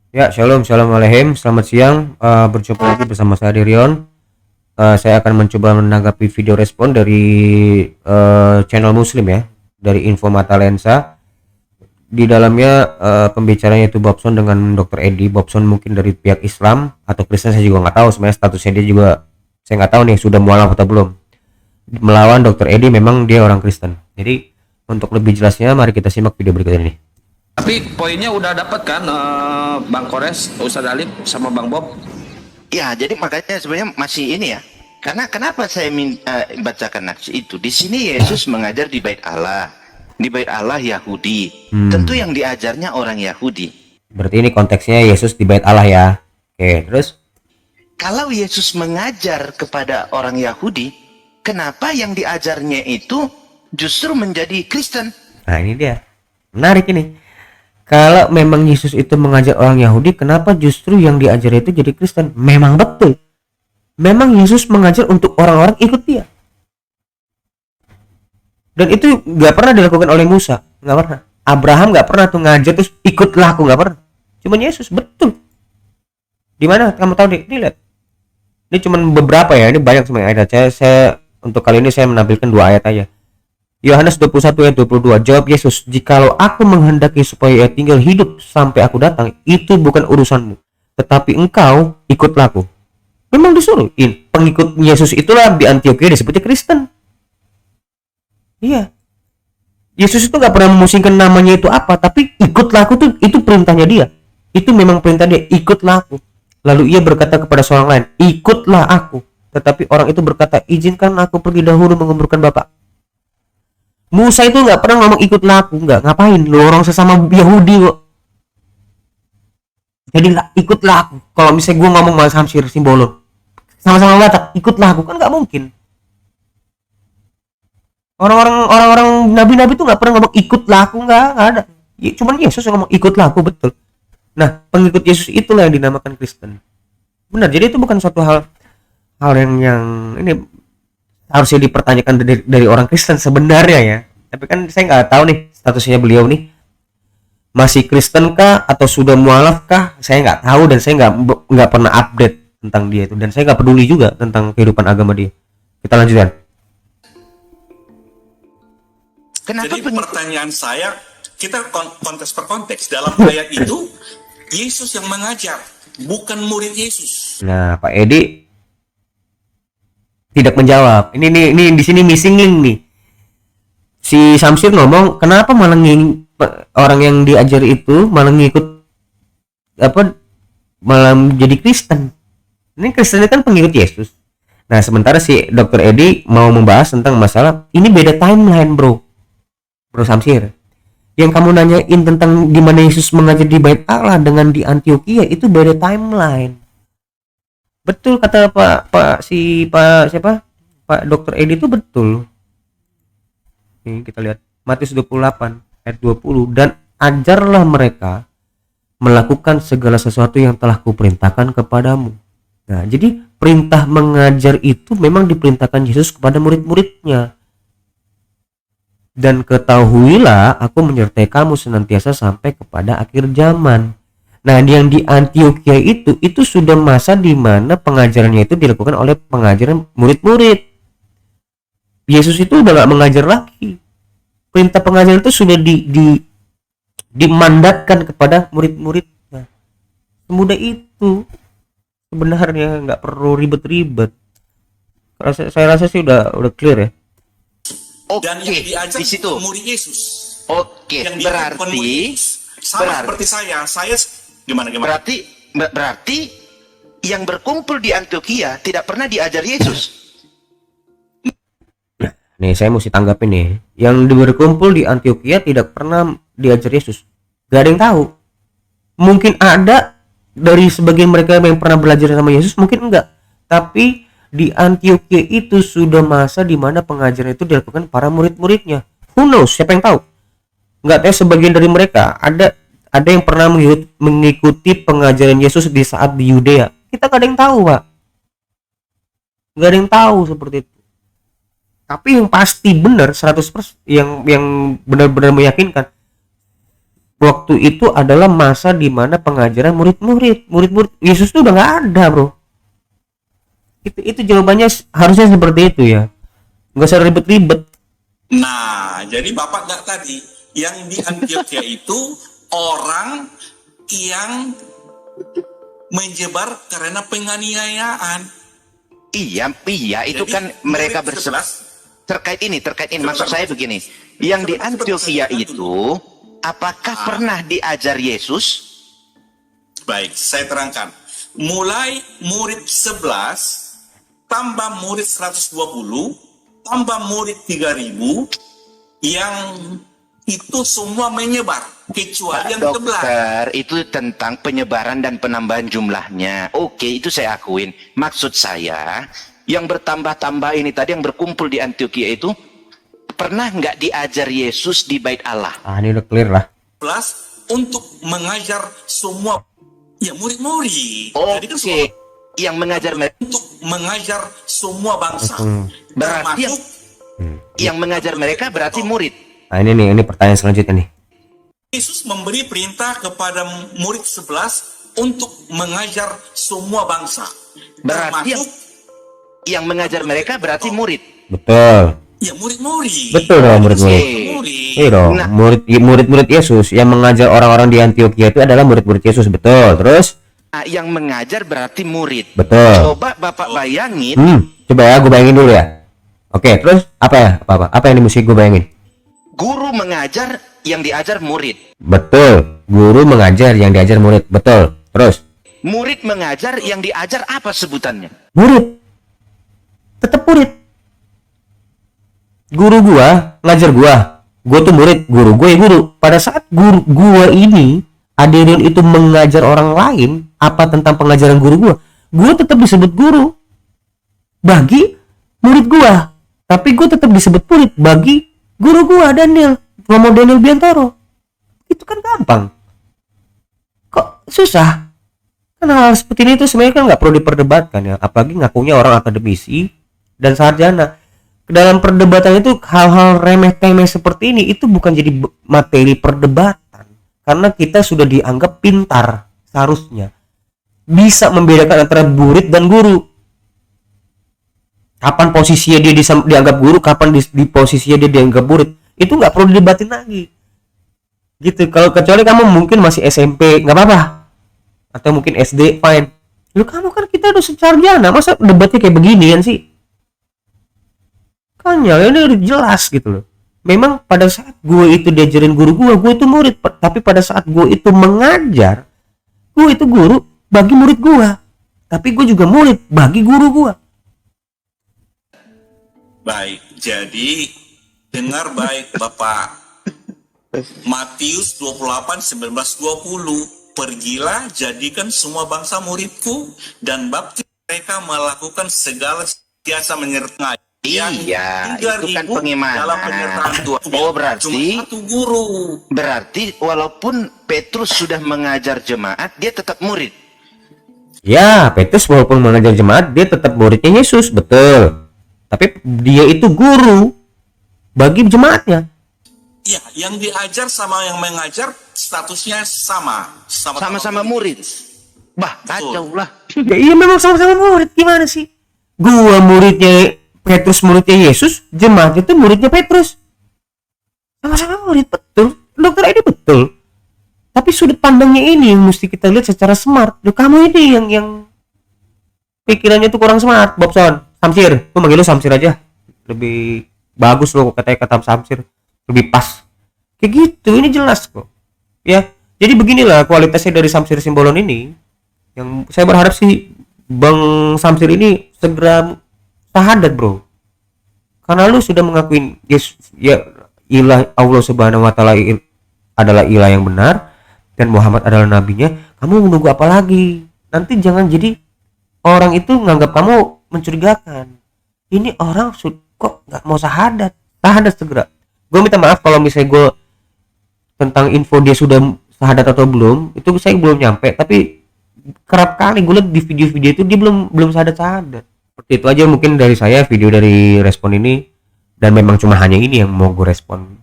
Ya, shalom, shalom aleichem. Selamat siang. Berjumpa lagi bersama saya Dirion. Saya akan mencoba menanggapi video respon dari channel Muslim ya, dari Info Mata Lensa. Di dalamnya pembicaranya itu Bobson dengan Dr. Edi. Bobson mungkin dari pihak Islam atau Kristen, saya juga nggak tahu. Sebenarnya statusnya dia juga saya nggak tahu nih sudah mualaf atau belum. Melawan Dr. Edi, memang dia orang Kristen. Jadi untuk lebih jelasnya, mari kita simak video berikut ini. Tapi poinnya udah dapat kan, Bang Kores, Ustadz Alif sama Bang Bob? Ya, jadi makanya sebenarnya masih ini ya. Karena kenapa saya bacakan naks itu? Di sini Yesus mengajar di Bait Allah. Di Bait Allah Yahudi. Tentu yang diajarnya orang Yahudi. Berarti ini konteksnya Yesus di Bait Allah ya. Oke, terus Kalau Yesus mengajar kepada orang Yahudi, kenapa yang diajarnya itu justru menjadi Kristen? nah ini dia. Menarik ini. Kalau memang Yesus itu mengajar orang Yahudi, kenapa justru yang diajar itu jadi Kristen? Memang betul. Memang Yesus mengajar untuk orang-orang ikut dia. Dan itu nggak pernah dilakukan oleh Musa, nggak pernah. Abraham nggak pernah tuh ngajar terus ikutlah aku, nggak pernah. Cuman Yesus, betul. Di mana kamu tahu deh? Ini lihat. Ini cuman beberapa ya, ini banyak sebenarnya ayat. Saya untuk kali ini saya menampilkan 2 ayat aja. Yohanes 21 ayat 22, jawab Yesus, jikalau aku menghendaki supaya ia tinggal hidup sampai aku datang, itu bukan urusanmu, tetapi engkau ikutlah aku. Memang disuruh. Pengikut Yesus itulah di Antioquia disebutnya Kristen. Iya. Yesus itu gak pernah memusingkan namanya itu apa, tapi ikutlah aku tuh itu perintahnya dia. Itu memang perintah dia, ikutlah aku. Lalu ia berkata kepada seorang lain, ikutlah aku. Tetapi orang itu berkata, izinkan aku pergi dahulu menguburkan Bapak. Musa itu nggak pernah ngomong ikutlah aku, nggak, ngapain lu orang sesama Yahudi kok. Jadi ikutlah aku. Kalau misalnya gue ngomong sama Samsir Simbolon sama-sama Batak, ikutlah aku, kan nggak mungkin. Orang-orang nabi-nabi itu nggak pernah ngomong ikutlah aku, nggak ada. Ya, cuman Yesus yang ngomong ikutlah aku, betul. Nah, pengikut Yesus itulah yang dinamakan Kristen. Benar, jadi itu bukan suatu hal yang ini harusnya dipertanyakan dari orang Kristen sebenarnya ya. Tapi kan saya nggak tahu nih statusnya beliau nih, masih Kristen kah atau sudah mualaf kah, saya nggak tahu, dan saya nggak pernah update tentang dia itu, dan saya nggak peduli juga tentang kehidupan agama dia. Kita lanjutkan. Kenapa Jadi pertanyaan saya, kita konteks per konteks. Dalam ayat itu, Yesus yang mengajar, bukan murid Yesus. Nah, Pak Edi tidak menjawab. Ini di sini missing link nih. Si Samsir ngomong, kenapa malah orang yang diajar itu malah ngikut apa, malah jadi Kristen. Ini Kristen kan pengikut Yesus. Nah, sementara si Dr. Edi mau membahas tentang masalah ini beda timeline, bro Samsir. Yang kamu nanyain tentang di mana Yesus mengajar di Bait Allah dengan di Antioquia, itu beda timeline. Betul kata Pak siapa? Pak Dr. Edi itu betul. Ini kita lihat Matius 28 ayat 20, dan ajarlah mereka melakukan segala sesuatu yang telah kuperintahkan kepadamu. Nah, jadi perintah mengajar itu memang diperintahkan Yesus kepada murid-muridnya. Dan ketahuilah aku menyertai kamu senantiasa sampai kepada akhir zaman. Nah, yang di Antioquia itu sudah masa di mana pengajarannya itu dilakukan oleh pengajaran murid-murid. Yesus itu udah gak mengajar lagi. Perintah pengajaran itu sudah dimandatkan kepada murid-muridnya. Semudah itu. Sebenarnya nggak perlu ribet-ribet. Saya rasa sih udah clear ya. Dan yang diajar di situ. murid Yesus. Oke, Yang diajar bukan murid Yesus. Sama seperti saya gimana? berarti yang berkumpul di Antioquia tidak pernah diajar Yesus. Nih, saya mesti tanggapin nih. Yang berkumpul di Antioquia tidak pernah diajar Yesus. Gak ada yang tahu. Mungkin ada dari sebagian mereka yang pernah belajar sama Yesus, mungkin enggak. Tapi di Antioquia itu sudah masa di mana pengajaran itu dilakukan para murid-muridnya. Who knows? Siapa yang tahu? Enggak tahu, sebagian dari mereka ada yang pernah mengikuti pengajaran Yesus di saat di Yudea. Kita gak ada yang tahu, Pak. Gak ada yang tahu seperti itu. Tapi yang pasti benar 100%, yang benar-benar meyakinkan, waktu itu adalah masa di mana pengajaran murid-murid Yesus itu udah nggak ada, bro. Itu jawabannya harusnya seperti itu ya, nggak usah ribet-ribet. Nah, jadi Bapak nggak tadi, yang di Antioquia itu orang yang menyebar karena penganiayaan. Iya, itu Jadi, kan mereka murid bersebelah. 11. Terkait ini maksud saya begini, yang di Antioquia itu apakah pernah diajar Yesus? Baik, saya terangkan. Mulai murid 11, tambah murid 120, tambah murid 3000, yang itu semua menyebar, kecuali yang 11. Dokter, itu tentang penyebaran dan penambahan jumlahnya. Oke, itu saya akuin. Maksud saya, yang bertambah-tambah ini tadi, yang berkumpul di Antioquia itu, pernah nggak diajar Yesus di Bait Allah? Ini udah clear lah. 11 untuk mengajar semua ya murid-murid. Jadi kan Oke, yang mengajar mereka. untuk mengajar semua bangsa. Berarti Termasuk yang mengajar mereka berarti murid. Nah ini pertanyaan selanjutnya nih. Yesus memberi perintah kepada murid 11 untuk mengajar semua bangsa. Berarti Termasuk yang mengajar mereka berarti murid. Betul. ya murid-murid. Betul dong, murid-murid. Murid. Iya dong, Nah. murid-murid Yesus yang mengajar orang-orang di Antioquia itu adalah murid-murid Yesus, betul. Terus Nah, yang mengajar berarti murid. betul. Coba Bapak bayangin, Coba ya, gue bayangin dulu ya. Oke, terus apa ya? Apa yang mesti gue bayangin? guru mengajar, yang diajar murid. Betul. Guru mengajar, yang diajar murid. Betul. Terus Murid mengajar, yang diajar apa sebutannya? murid. Tetap murid. Guru gua ngajar gua tuh murid, guru gue ya guru. Pada saat guru gua ini Adenion itu mengajar orang lain apa tentang pengajaran guru gua tetap disebut guru bagi murid gua, tapi gua tetap disebut murid bagi guru gua Daniel, Romo Daniel Biantoro. Itu kan gampang. Kok susah? Kan hal seperti ini tuh sebenarnya kan nggak perlu diperdebatkan ya, apalagi ngakunya orang akademisi dan sarjana. Dalam perdebatan itu hal-hal remeh-temeh seperti ini itu bukan jadi materi perdebatan, karena kita sudah dianggap pintar, seharusnya bisa membedakan antara murid dan guru. Kapan posisinya dia dianggap guru, kapan di posisinya dia dianggap murid, itu nggak perlu didebatin lagi gitu. Kalau kecuali kamu mungkin masih SMP nggak apa-apa, atau mungkin SD fine. Lu kamu kan kita udah sarjana, masa debatnya kayak beginian sih? Kan ya ini udah jelas gitu loh. Memang pada saat gue itu diajarin guru gue itu murid. Tapi pada saat gue itu mengajar, gue itu guru bagi murid gue. Tapi gue juga murid bagi guru gue. Baik, jadi dengar baik Bapak. Matius 28, 19, 20. Pergilah, jadikan semua bangsa muridku, dan baptis mereka melakukan segala jasa menyertai. Iya, itu kan pengimanan. Dalam penyertaan Tuhan. Oh, berarti Cuma satu guru. Berarti walaupun Petrus sudah mengajar jemaat, dia tetap murid. Ya, Petrus walaupun mengajar jemaat, dia tetap muridnya Yesus, betul. Tapi dia itu guru bagi jemaatnya. Ya, yang diajar sama yang mengajar statusnya sama. Sama-sama murid. Bah, kacau lah. Ya, iya memang sama-sama murid, gimana sih? Gua muridnya Petrus, muridnya Yesus, jemaatnya itu muridnya Petrus. Sama-sama murid, betul. Dokter ini betul. Tapi sudut pandangnya ini yang mesti kita lihat secara smart. Loh, kamu ini yang pikirannya tuh kurang smart, Bobson. Samsir, gue manggil lu Samsir aja. Lebih bagus loh katanya kata Samsir. Lebih pas. Kayak gitu, ini jelas kok. Ya, jadi beginilah kualitasnya dari Samsir Simbolon ini. Yang saya berharap sih Bang Samsir ini segera syahadat, bro. Karena lu sudah mengakuin Yesus ya ilah, Allah Subhanahu wa taala adalah ilah yang benar dan Muhammad adalah nabinya. Kamu menunggu apa lagi? Nanti jangan jadi orang itu nganggap kamu mencurigakan. Ini orang kok nggak mau syahadat segera. Gue minta maaf kalau misalnya gue tentang info dia sudah syahadat atau belum, itu saya belum nyampe. Tapi kerap kali gue lihat di video-video itu dia belum syahadat. Seperti itu aja mungkin dari saya video dari respon ini, dan memang cuma hanya ini yang mau gue respon.